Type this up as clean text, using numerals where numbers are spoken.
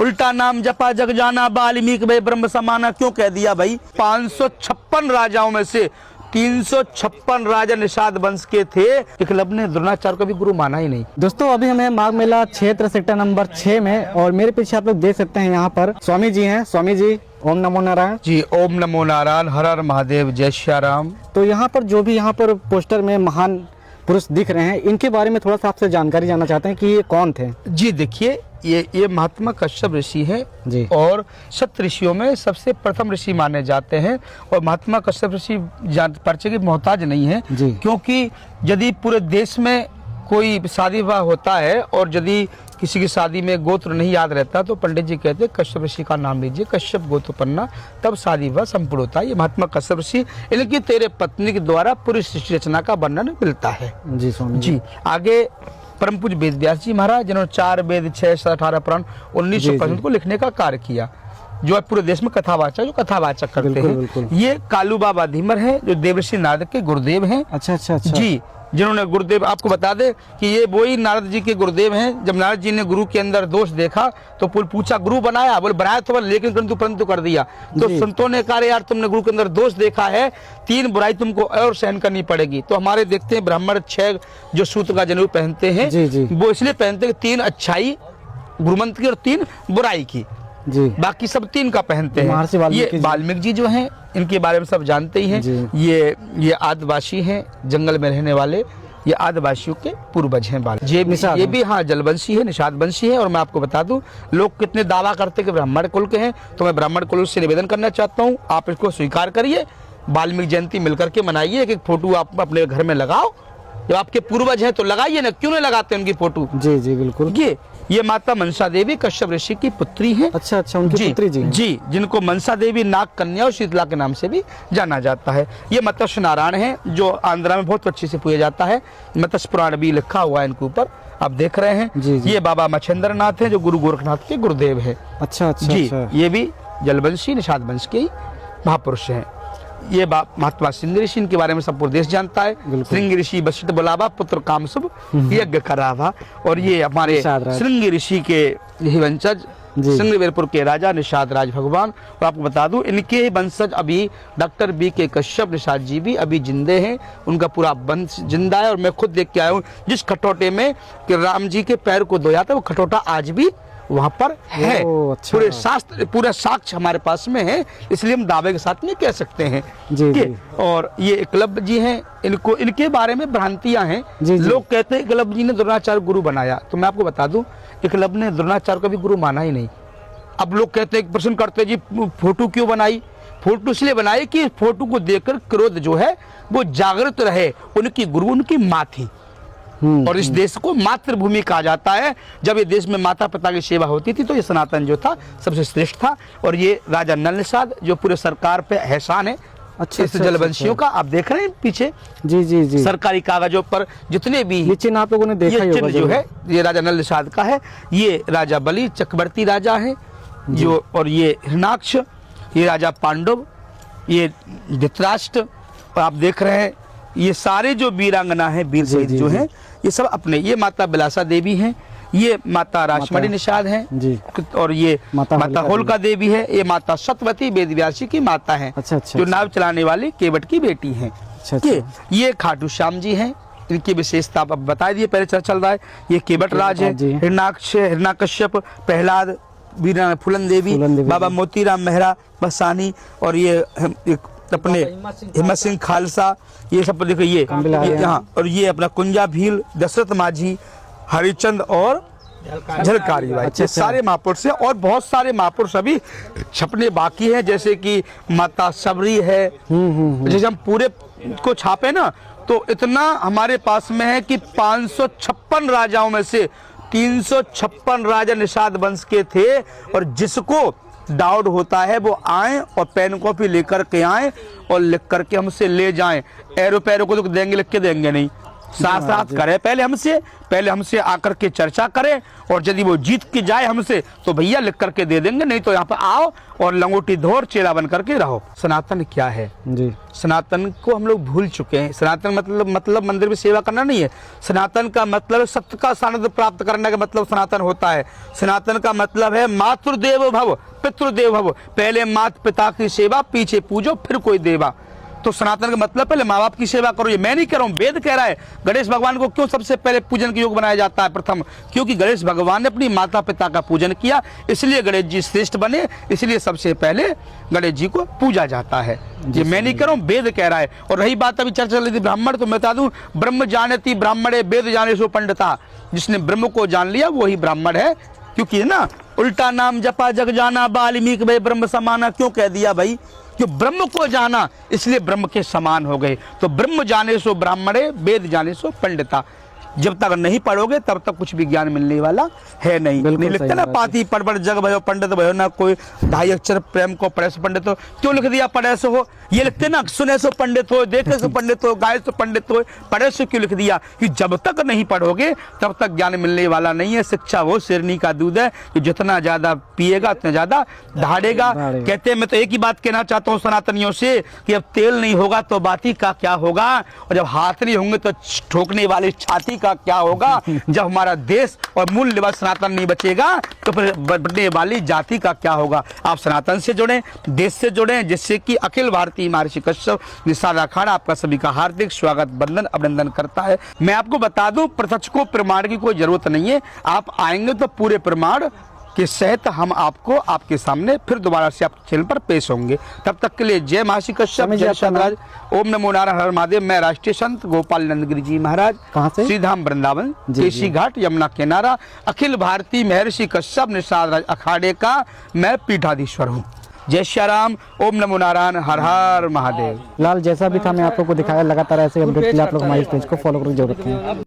उल्टा नाम जपा जग जाना, वाल्मीकि भय ब्रह्म समाना। क्यों कह दिया भाई? 556 राजाओं में से 356 राजा निषाद वंश के थे। एकलव्य ने द्रोणाचार्य को भी गुरु माना ही नहीं। दोस्तों अभी हमें माघ मेला क्षेत्र सेक्टर नंबर 6 में, और मेरे पीछे आप लोग देख सकते हैं यहाँ पर स्वामी जी हैं। स्वामी जी ओम नमो नारायण जी। ओम नमो नारायण, हर हर महादेव, जय श्री राम। तो यहाँ पर जो भी यहाँ पर पोस्टर में महान पुरुष दिख रहे हैं, इनके बारे में थोड़ा सा आपसे जानकारी जानना चाहते हैं कि ये कौन थे। जी देखिए, ये महात्मा कश्यप ऋषि है जी। और सप्त ऋषियों में सबसे प्रथम ऋषि माने जाते हैं। और महात्मा कश्यप ऋषि परिचय की मोहताज नहीं है जी। क्योंकि यदि पूरे देश में कोई शादी विवाह होता है और यदि किसी की शादी में गोत्र नहीं याद रहता तो पंडित जी कहते हैं कश्यप ऋषि का नाम लीजिए, कश्यप गोत्रोत्पन्ना, तब शादी विवाह संपूर्ण होता है। ये महात्मा कश्यप ऋषि, इनकी तेरे पत्नी के द्वारा पूरी सृष्टि रचना का वर्णन मिलता है। जी स्वामी जी। आगे परम पूज्य वेद व्यास जी महाराज, जिन्होंने 4 वेद 6 18 पुराण 1900 को लिखने का कार्य किया, जो है पूरे देश में कथावाचक जो कथावाचक करते बिल्कुल, हैं। बिल्कुल। ये कालू बाबा धीमर है जो देवर्षि नारद के गुरुदेव हैं। अच्छा अच्छा अच्छा जी। जिन्होंने गुरुदेव, आपको बता दे कि ये वही नारद जी के गुरुदेव हैं। जब नारद जी ने गुरु के अंदर दोष देखा तो पूछा, गुरु बनाया? बोले बनाया तो लेकिन परंतु कर दिया। तो संतों ने कहा, यार तुमने गुरु के अंदर दोष देखा है, 3 बुराई तुमको और सहन करनी पड़ेगी। तो हमारे देखते हैं ब्राह्मण 6 जो सूत्र का जनेऊ पहनते हैं, जी, जी। वो इसलिए पहनते हैं 3 अच्छाई गुरुमंत्र की और 3 बुराई की, जी। बाकी सब 3 का पहनते महर्षि हैं। वाल्मीकि ये वाल्मीकि जी जो हैं, इनके बारे में सब जानते ही हैं। ये आदिवासी हैं, जंगल में रहने वाले, ये आदिवासियों के पूर्वज हैं। ये भी हाँ जलवंशी है, निषाद वंशी है। और मैं आपको बता दूं, लोग कितने दावा करते हैं कि ब्राह्मण कुल के हैं, तो मैं ब्राह्मण कुल से निवेदन करना चाहता हूँ, आप इसको स्वीकार करिए, वाल्मीकि जयंती मिलकर के मनाइए। एक फोटो आप अपने घर में लगाओ, जब आपके पूर्वज हैं तो लगाइए ना, क्यों नहीं लगाते उनकी फोटो? जी जी बिल्कुल। ये माता मनसा देवी कश्यप ऋषि की पुत्री है। अच्छा अच्छा, उनकी पुत्री जी। जी, जिनको मनसा देवी, नाग कन्या और शीतला के नाम से भी जाना जाता है। ये मत्स्य नारायण है जो आंध्रा में बहुत अच्छे से पूजा जाता है। मत्स्य पुराण भी लिखा हुआ है इनके ऊपर, आप देख रहे हैं। जी, जी। ये बाबा मच्छेंद्र नाथ है जो गुरु गोरखनाथ के गुरुदेव है। अच्छा अच्छा जी। अच्छा। ये भी जलवंशी निषाद वंश के ही महापुरुष हैं। ये महात्मा सिंह ऋषि, इनके बारे में सब पूरा देश जानता है। सिंह ऋषि वशिष्ठ बुलावा, पुत्र कामसुभ यज्ञ करावा। और ये हमारे सिंह ऋषि के यही वंशज, सिंहवीरपुर के राजा निषाद राज भगवान। और आपको बता दूं, इनके वंशज अभी डॉक्टर B.K. कश्यप निषाद जी भी अभी जिंदे हैं, उनका पूरा वंश जिंदा है। और मैं खुद देख के आया हूँ, जिस खटोटे में कि राम जी के पैर को धोया था, वो खटोटा आज भी वहाँ पर है। अच्छा। पूरे शास्त्र, पूरा साक्ष्य हमारे पास में है, इसलिए हम दावे के साथ नहीं कह सकते हैं। जी, जी। और ये एकलव्य जी हैं, इनके बारे में भ्रांतियां हैं। लोग कहते हैं एकलव्य जी ने द्रोणाचार्य गुरु बनाया, तो मैं आपको बता दूं, एकलव्य ने द्रोणाचार्य को भी गुरु माना ही नहीं। अब लोग कहते हैं, प्रश्न करते हैं, जी फोटो क्यों बनाई? फोटो इसलिए बनाई कि फोटो को देखकर क्रोध जो है वो जागृत रहे। उनकी गुरु उनकी माँ थी। और इस देश को मातृभूमि कहा जाता है। जब ये देश में माता पिता की सेवा होती थी तो ये सनातन जो था सबसे श्रेष्ठ था। और ये राजा नल निषाद जो पूरे सरकार पे एहसान है। अच्छा, इस जलवंशियों का आप देख रहे हैं पीछे। जी जी जी। सरकारी कागजों पर जितने भी ये चिन्ह आप लोगों ने देखा ही होगा, जो है ये राजा नल निषाद का है। ये राजा बलि चक्रवर्ती राजा है जो, और ये हिरणाक्ष, ये राजा पांडव, ये धृतराष्ट्र। और आप देख रहे हैं ये सारे जो वीरांगना है, वीर शहीद जो हैं, ये सब अपने। ये माता बिलासा देवी हैं, ये माता राजमणि निषाद हैं, और ये माता होलका देवी है। ये माता सतवती वेदव्यासी की माता है। अच्छा, अच्छा, जो नाव चलाने वाली केवट की बेटी है। ये खाटू श्याम जी हैं, इनकी विशेषता अब बता दिए, पहले चल रहा है। ये केवट राज है, हिरणाक्ष, हिरणाकश्यप, प्रहलाद, वीरा फूलन देवी, बाबा मोतीराम मेहरा बसानी, और ये अपने हिम्मत सिंह खालसा, ये सब देखो। ये यहाँ, और ये अपना कुंजा भील, दशरथ माझी, हरिचंद और झलकारी भाई। ये सारे महापुरुष हैं। और बहुत सारे महापुरुष अभी छपने बाकी हैं, जैसे कि माता सबरी है। जैसे हम पूरे को छापे ना, तो इतना हमारे पास में है कि 556 राजाओं में से 356 राजा निषाद वंश के थे। और जिसको डाउट होता है वो आए और पेन कॉपी लेकर के आए और लिख करके हमसे ले जाएं। एरो पैरो को तो देंगे, लिख के देंगे नहीं, साथ साथ करे पहले हमसे आकर के चर्चा करें, और यदि वो जीत के जाए हमसे तो भैया लिख करके दे देंगे, नहीं तो यहाँ पर आओ और लंगोटी धोर चेला बन करके रहो। सनातन क्या है जी, सनातन को हम लोग भूल चुके हैं। सनातन मतलब मंदिर में सेवा करना नहीं है। सनातन का मतलब सत्य का सानिध्य प्राप्त करने का मतलब सनातन होता है। सनातन का मतलब है मातृदेव भव पितृदेव भव, पहले माता पिता की सेवा, पीछे पूजो फिर कोई देवा। तो सनातन का मतलब पहले माँ बाप की सेवा करो। ये मैं नहीं कह रहा हूँ, वेद कह रहा है। गणेश भगवान को क्यों सबसे पहले पूजन के योग बनाया जाता है प्रथम? क्योंकि गणेश भगवान ने अपनी माता पिता का पूजन किया, इसलिए गणेश जी श्रेष्ठ बने, इसलिए सबसे पहले गणेश जी को पूजा जाता है। ये मैं नहीं कह रहा हूँ, वेद कह रहा है। और रही बात अभी चर्चा चल रही थी ब्राह्मण, तो मैं बता दूं, ब्रह्म जानती ब्राह्मणे वेद जाने सो पंडिता। जिसने ब्रह्म को जान लिया वही ब्राह्मण है। क्योंकि है ना, उल्टा नाम जपा जग जाना वाल्मीकि भाई ब्रह्म समाना, क्यों कह दिया भाई? कि ब्रह्म को जाना इसलिए ब्रह्म के समान हो गए। तो ब्रह्म जाने सो ब्राह्मणे वेद जाने सो पंडिता। जब तक नहीं पढ़ोगे तब तक कुछ भी ज्ञान मिलने वाला है नहीं। नहीं लिखते ना, पाती पढ़ जग भयो पंडित भयो ना, कोई ढाई अक्षर प्रेम को पढ़े सो पंडित हो। क्यों लिख दिया पढ़े सो हो? ये लिखते ना, सुने सो पंडित हो, देखे सो पंडित हो, गाए सो पंडित हो, पढ़े सो क्यों लिख दिया? कि जब तक नहीं पढ़ोगे तब तक ज्ञान मिलने वाला नहीं है। शिक्षा वो शेरनी का दूध है कि जितना ज्यादा पिएगा उतना ज्यादा दहाड़ेगा। कहते हैं, मैं तो एक ही बात कहना चाहता हूँ सनातनियों से कि अब तेल नहीं होगा तो बाती का क्या होगा, और जब हाथ नहीं होंगे तो ठोकने वाली छाती का क्या होगा। जब हमारा देश और मूल निवास सनातन नहीं बचेगा तो फिर बढ़ने वाली जाति का क्या होगा। आप सनातन से जुड़ें, देश से जुड़ें, जिससे कि अखिल भारतीय महर्षि कश्यप निषाद अखाड़ा आपका सभी का हार्दिक स्वागत बंदन अभिनंदन करता है। मैं आपको बता दूं, प्रत्यक्ष को प्रमाण की कोई जरूरत नहीं है। आप आएंगे तो पूरे प्रमाण के सहित हम आपको आपके सामने फिर दोबारा से आपके चैनल पर पेश होंगे। तब तक के लिए जय महर्षि कश्यप, जय शंकराचार्य, ओम नमो नारायण हर महादेव। मैं राष्ट्रीय संत गोपाल नंद गिरी जी महाराज, श्रीधाम वृंदावन, केशी घाट, यमुना किनारा, अखिल भारतीय महर्षि कश्यप निषाद अखाड़े का मैं पीठाधीश्वर हूँ। जय श्री राम, ओम नमो नारायण, हर हर महादेव। लाल जैसा भी था मैं आप लोग को दिखाया, लगातार ऐसे अपडेट के लिए आप लोग हमारे इस पेज को फॉलो करके जरूर रखें।